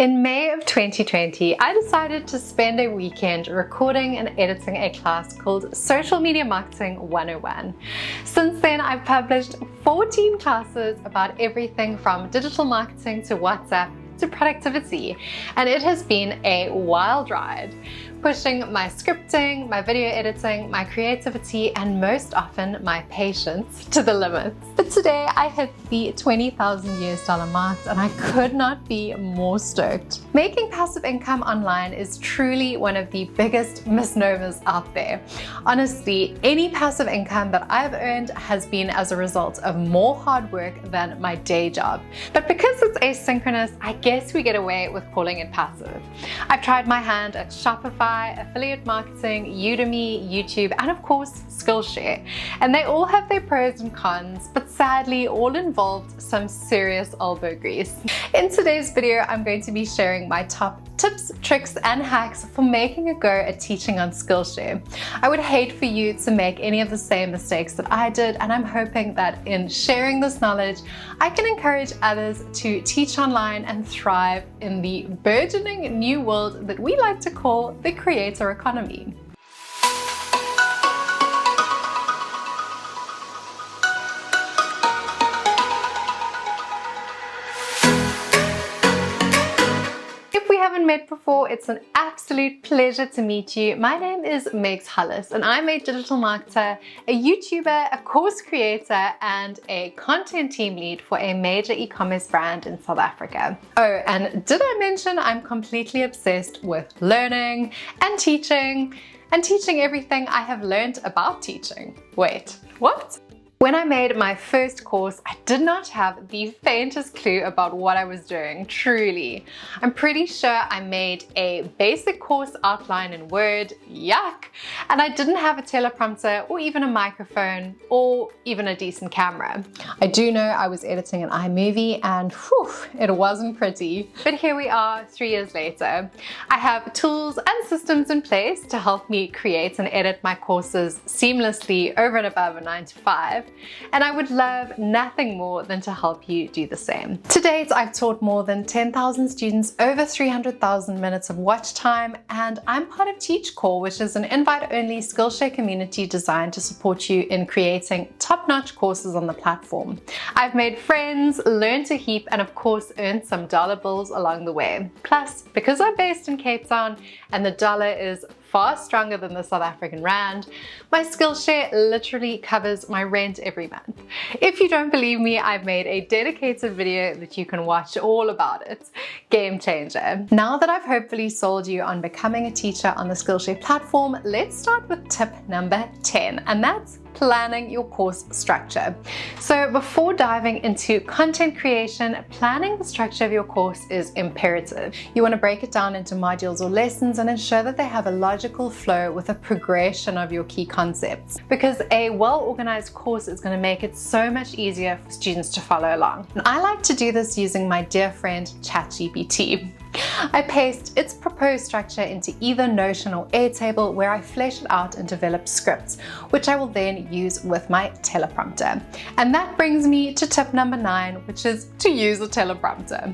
In May of 2020, I decided to spend a weekend recording and editing a class called Social Media Marketing 101. Since then, I've published 14 classes about everything from digital marketing to WhatsApp to productivity, and it has been a wild ride, pushing my scripting, my video editing, my creativity, and most often my patience to the limits. But today I hit the $20,000 mark and I could not be more stoked. Making passive income online is truly one of the biggest misnomers out there. Honestly, any passive income that I've earned has been as a result of more hard work than my day job. But because it's asynchronous, I guess we get away with calling it passive. I've tried my hand at Shopify, affiliate marketing, Udemy, YouTube, and of course Skillshare. And they all have their pros and cons, but sadly all involved some serious elbow grease. In today's video, I'm going to be sharing my top tips, tricks, and hacks for making a go at teaching on Skillshare. I would hate for you to make any of the same mistakes that I did, and I'm hoping that in sharing this knowledge, I can encourage others to teach online and thrive in the burgeoning new world that we like to call the creator economy. If we haven't met before, it's an absolute pleasure to meet you. My name is Megs Hollis, and I'm a digital marketer, a YouTuber, a course creator, and a content team lead for a major e-commerce brand in South Africa. Oh, and did I mention I'm completely obsessed with learning and teaching everything I have learned about teaching. Wait, what? When I made my first course, I did not have the faintest clue about what I was doing, truly. I'm pretty sure I made a basic course outline in Word, yuck, and I didn't have a teleprompter or even a microphone or even a decent camera. I do know I was editing an iMovie and whew, it wasn't pretty. But here we are 3 years later. I have tools and systems in place to help me create and edit my courses seamlessly over and above a 9-to-5. And I would love nothing more than to help you do the same. To date, I've taught more than 10,000 students, over 300,000 minutes of watch time, and I'm part of TeachCore, which is an invite-only Skillshare community designed to support you in creating top-notch courses on the platform. I've made friends, learned a heap, and of course earned some dollar bills along the way. Plus, because I'm based in Cape Town and the dollar is far stronger than the South African rand, my Skillshare literally covers my rent every month. If you don't believe me, I've made a dedicated video that you can watch all about it. Game changer. Now that I've hopefully sold you on becoming a teacher on the Skillshare platform, let's start with tip number 10, and that's planning your course structure. So before diving into content creation, planning the structure of your course is imperative. You want to break it down into modules or lessons and ensure that they have a logical flow with a progression of your key concepts, because a well-organized course is going to make it so much easier for students to follow along. And I like to do this using my dear friend ChatGPT. I paste its proposed structure into either Notion or Airtable, where I flesh it out and develop scripts, which I will then use with my teleprompter. And that brings me to tip number 9, which is to use a teleprompter.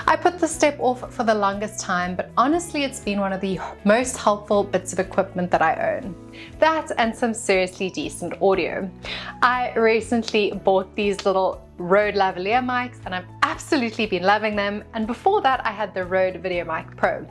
I put this step off for the longest time, but honestly it's been one of the most helpful bits of equipment that I own. That and some seriously decent audio. I recently bought these little Rode lavalier mics and I've absolutely been loving them, and before that I had the Rode VideoMic Pro.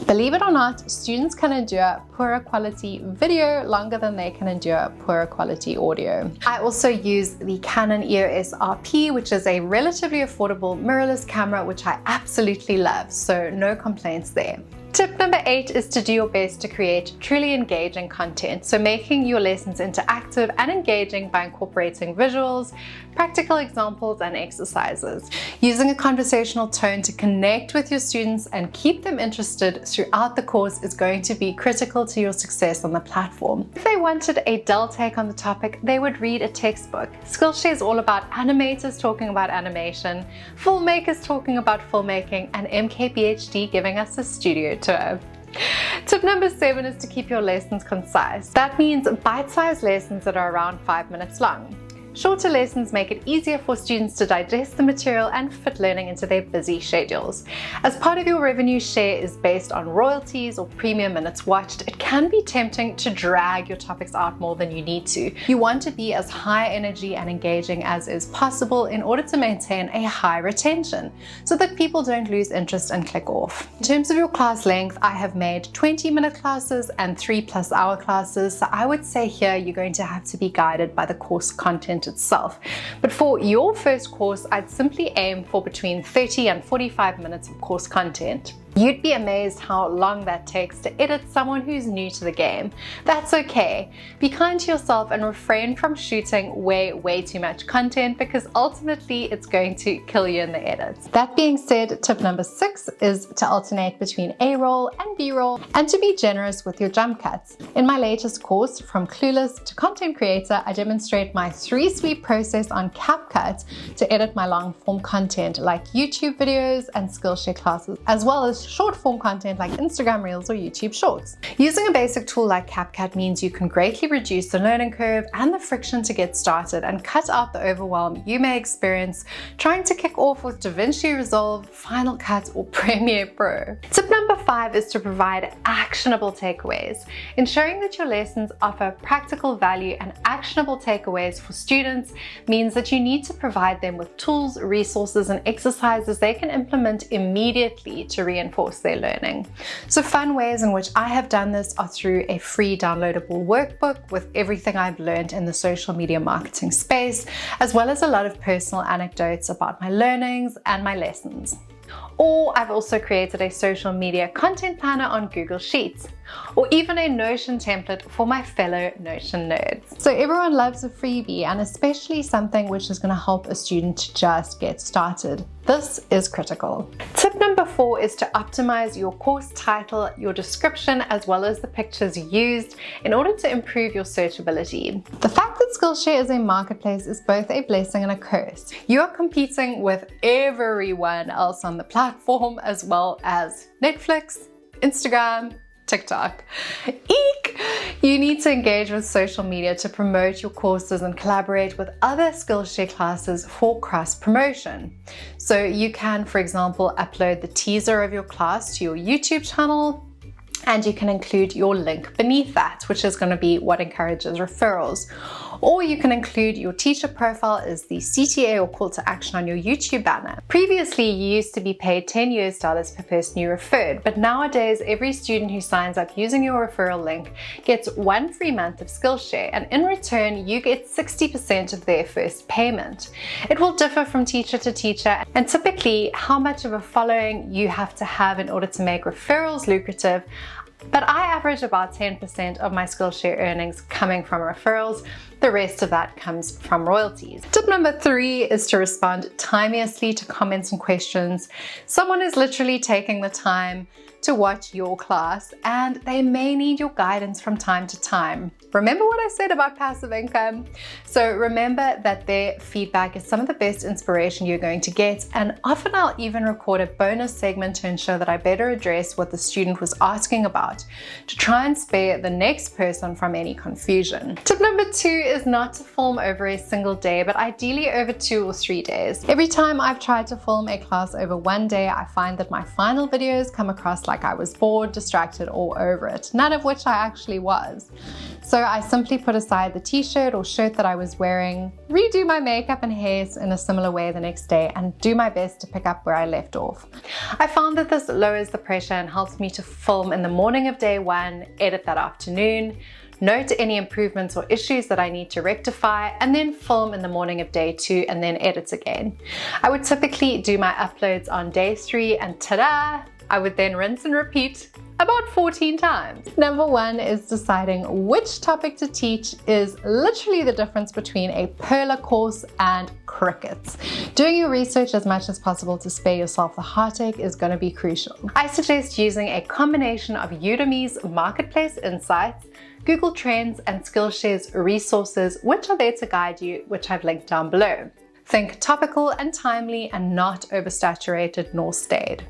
Believe it or not, students can endure poorer quality video longer than they can endure poorer quality audio. I also use the Canon EOS RP, which is a relatively affordable mirrorless camera, which I absolutely love, so no complaints there. Tip number 8 is to do your best to create truly engaging content. So making your lessons interactive and engaging by incorporating visuals, practical examples, and exercises. Using a conversational tone to connect with your students and keep them interested throughout the course is going to be critical to your success on the platform. If they wanted a dull take on the topic, they would read a textbook. Skillshare is all about animators talking about animation, filmmakers talking about filmmaking, and MKBHD giving us a studio tour. Tip number 7 is to keep your lessons concise. That means bite-sized lessons that are around 5 minutes long. Shorter lessons make it easier for students to digest the material and fit learning into their busy schedules. As part of your revenue share is based on royalties or premium minutes watched, it can be tempting to drag your topics out more than you need to. You want to be as high energy and engaging as is possible in order to maintain a high retention, so that people don't lose interest and click off. In terms of your class length, I have made 20-minute classes and 3+ hour classes, so I would say here you're going to have to be guided by the course content itself. But for your first course, I'd simply aim for between 30 and 45 minutes of course content. You'd be amazed how long that takes to edit someone who's new to the game. That's okay. Be kind to yourself and refrain from shooting way too much content, because ultimately it's going to kill you in the edits. That being said, tip number 6 is to alternate between A-roll and B-roll and to be generous with your jump cuts. In my latest course, From Clueless to Content Creator, I demonstrate my 3-sweep process on CapCut to edit my long form content like YouTube videos and Skillshare classes, as well as short form content like Instagram Reels or YouTube Shorts. Using a basic tool like CapCut means you can greatly reduce the learning curve and the friction to get started, and cut out the overwhelm you may experience trying to kick off with DaVinci Resolve, Final Cut, or Premiere Pro. Tip number 5 is to provide actionable takeaways. Ensuring that your lessons offer practical value and actionable takeaways for students means that you need to provide them with tools, resources, and exercises they can implement immediately to reinforce their learning. So fun ways in which I have done this are through a free downloadable workbook with everything I've learned in the social media marketing space, as well as a lot of personal anecdotes about my learnings and my lessons. Or I've also created a social media content planner on Google Sheets, or even a Notion template for my fellow Notion nerds. So everyone loves a freebie, and especially something which is going to help a student to just get started. This is critical. Tip number 4 is to optimize your course title, your description, as well as the pictures used in order to improve your searchability. The fact that Skillshare is a marketplace is both a blessing and a curse. You are competing with everyone else on the platform, as well as Netflix, Instagram, TikTok. Eek! You need to engage with social media to promote your courses and collaborate with other Skillshare classes for cross promotion. So you can, for example, upload the teaser of your class to your YouTube channel, and you can include your link beneath that, which is going to be what encourages referrals. Or you can include your teacher profile as the CTA or call to action on your YouTube banner. Previously, you used to be paid $10 per person you referred, but nowadays every student who signs up using your referral link gets 1 free month of Skillshare, and in return you get 60% of their first payment. It will differ from teacher to teacher, and typically how much of a following you have to have in order to make referrals lucrative, but I average about 10% of my Skillshare earnings coming from referrals. The rest of that comes from royalties. Tip number 3 is to respond timeously to comments and questions. Someone is literally taking the time to watch your class, and they may need your guidance from time to time. Remember what I said about passive income? So remember that their feedback is some of the best inspiration you're going to get, and often I'll even record a bonus segment to ensure that I better address what the student was asking about, to try and spare the next person from any confusion. Tip number 2 is not to film over a single day, but ideally over 2 or 3 days. Every time I've tried to film a class over 1 day, I find that my final videos come across like I was bored, distracted, or over it, none of which I actually was. So I simply put aside the t-shirt or shirt that I was wearing, redo my makeup and hair in a similar way the next day, and do my best to pick up where I left off. I found that this lowers the pressure and helps me to film in the morning of day 1, edit that afternoon, note any improvements or issues that I need to rectify, and then film in the morning of day 2 and then edit again. I would typically do my uploads on day 3, and ta-da! I would then rinse and repeat about 14 times. Number 1 is deciding which topic to teach is literally the difference between a Perla course and crickets. Doing your research as much as possible to spare yourself the heartache is going to be crucial. I suggest using a combination of Udemy's marketplace insights, Google Trends, and Skillshare's resources, which are there to guide you, which I've linked down below. Think topical and timely, and not oversaturated nor staid.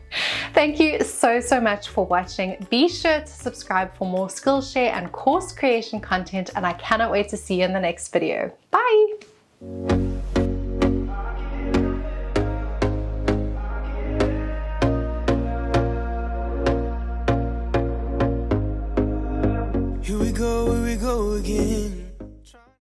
Thank you so much for watching. Be sure to subscribe for more Skillshare and course creation content, and I cannot wait to see you in the next video. Bye! Here we go again.